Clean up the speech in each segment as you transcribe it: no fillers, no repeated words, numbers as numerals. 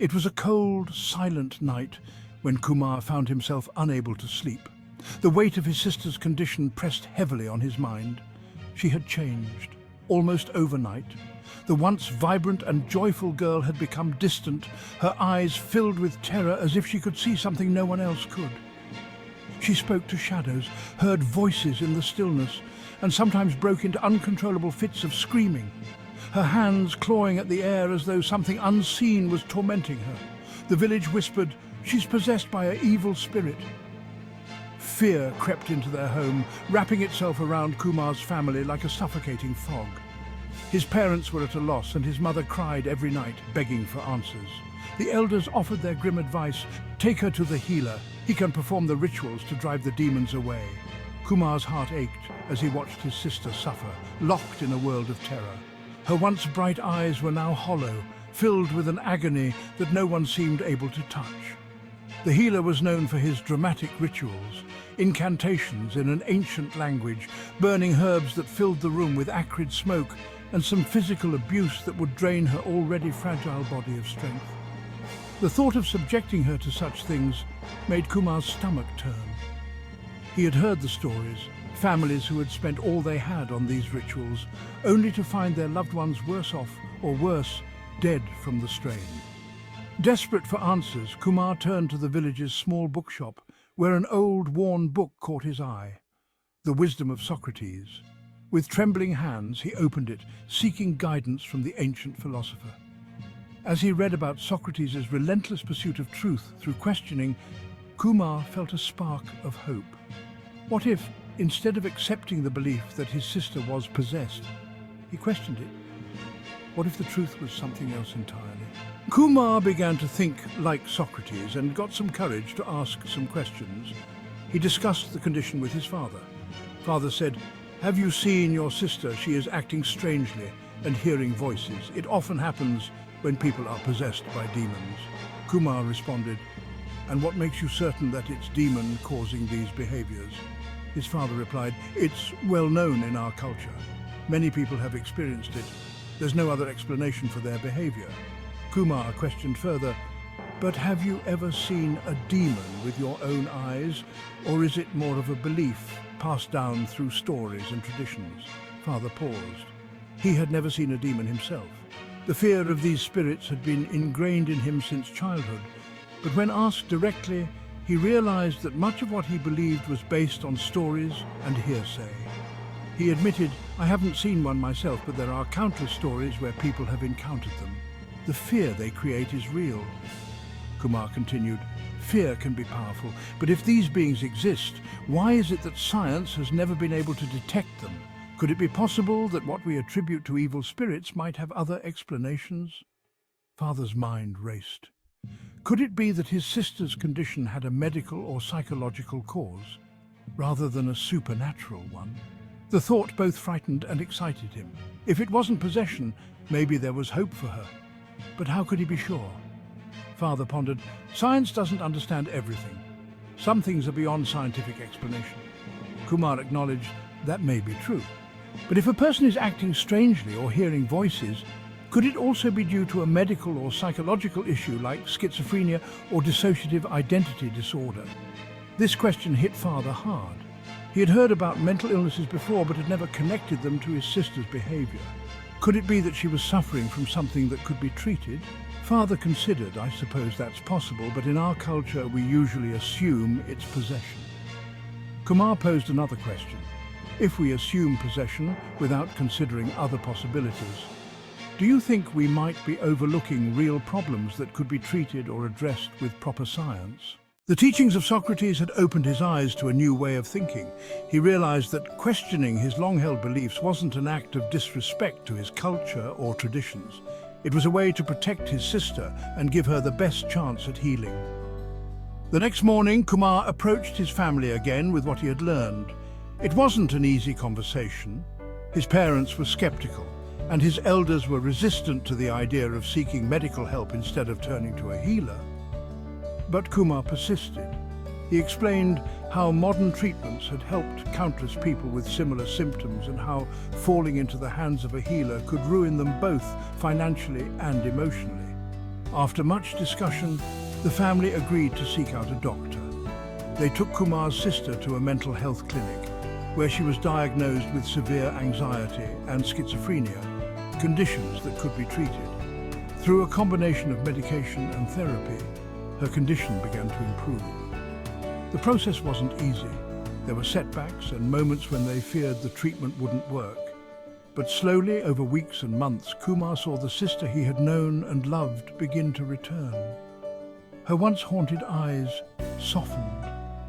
It was a cold, silent night when Kumar found himself unable to sleep. The weight of his sister's condition pressed heavily on his mind. She had changed, almost overnight. The once vibrant and joyful girl had become distant, her eyes filled with terror as if she could see something no one else could. She spoke to shadows, heard voices in the stillness, and sometimes broke into uncontrollable fits of screaming, her hands clawing at the air as though something unseen was tormenting her. The village whispered, "She's possessed by an evil spirit." Fear crept into their home, wrapping itself around Kumar's family like a suffocating fog. His parents were at a loss, and his mother cried every night, begging for answers. The elders offered their grim advice: take her to the healer. He can perform the rituals to drive the demons away. Kumar's heart ached as he watched his sister suffer, locked in a world of terror. Her once bright eyes were now hollow, filled with an agony that no one seemed able to touch. The healer was known for his dramatic rituals, incantations in an ancient language, burning herbs that filled the room with acrid smoke, and some physical abuse that would drain her already fragile body of strength. The thought of subjecting her to such things made Kumar's stomach turn. He had heard the stories, families who had spent all they had on these rituals, only to find their loved ones worse off, or worse, dead from the strain. Desperate for answers, Kumar turned to the village's small bookshop, where an old, worn book caught his eye, The Wisdom of Socrates. With trembling hands, he opened it, seeking guidance from the ancient philosopher. As he read about Socrates' relentless pursuit of truth through questioning, Kumar felt a spark of hope. What if, instead of accepting the belief that his sister was possessed, he questioned it? What if the truth was something else entirely? Kumar began to think like Socrates and got some courage to ask some questions. He discussed the condition with his father. Father said, "Have you seen your sister? She is acting strangely and hearing voices. It often happens when people are possessed by demons." Kumar responded, "And what makes you certain that it's demon causing these behaviors?" His father replied, "It's well known in our culture. Many people have experienced it. There's no other explanation for their behavior." Kumar questioned further, "But have you ever seen a demon with your own eyes, or is it more of a belief passed down through stories and traditions?" Father paused. He had never seen a demon himself. The fear of these spirits had been ingrained in him since childhood, but when asked directly, he realized that much of what he believed was based on stories and hearsay. He admitted, "I haven't seen one myself, but there are countless stories where people have encountered them. The fear they create is real." Kumar continued, "Fear can be powerful, but if these beings exist, why is it that science has never been able to detect them? Could it be possible that what we attribute to evil spirits might have other explanations?" Father's mind raced. Could it be that his sister's condition had a medical or psychological cause, rather than a supernatural one? The thought both frightened and excited him. If it wasn't possession, maybe there was hope for her. But how could he be sure? Father pondered, "Science doesn't understand everything. Some things are beyond scientific explanation." Kumar acknowledged that may be true. But if a person is acting strangely or hearing voices, could it also be due to a medical or psychological issue like schizophrenia or dissociative identity disorder? This question hit Father hard. He had heard about mental illnesses before, but had never connected them to his sister's behavior. Could it be that she was suffering from something that could be treated? Father considered, "I suppose that's possible, but in our culture we usually assume it's possession." Kumar posed another question. If we assume possession without considering other possibilities, do you think we might be overlooking real problems that could be treated or addressed with proper science? The teachings of Socrates had opened his eyes to a new way of thinking. He realized that questioning his long-held beliefs wasn't an act of disrespect to his culture or traditions. It was a way to protect his sister and give her the best chance at healing. The next morning, Kumar approached his family again with what he had learned. It wasn't an easy conversation. His parents were skeptical, and his elders were resistant to the idea of seeking medical help instead of turning to a healer. But Kumar persisted. He explained how modern treatments had helped countless people with similar symptoms and how falling into the hands of a healer could ruin them both financially and emotionally. After much discussion, the family agreed to seek out a doctor. They took Kumar's sister to a mental health clinic, where she was diagnosed with severe anxiety and schizophrenia, conditions that could be treated. Through a combination of medication and therapy, her condition began to improve. The process wasn't easy. There were setbacks and moments when they feared the treatment wouldn't work. But slowly, over weeks and months, Kumar saw the sister he had known and loved begin to return. Her once haunted eyes softened,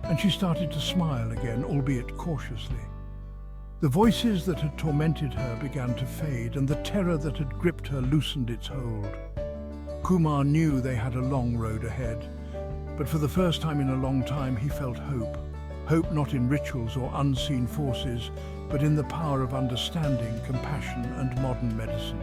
and she started to smile again, albeit cautiously. The voices that had tormented her began to fade, and the terror that had gripped her loosened its hold. Kumar knew they had a long road ahead, but for the first time in a long time he felt hope. Hope not in rituals or unseen forces, but in the power of understanding, compassion, and modern medicine.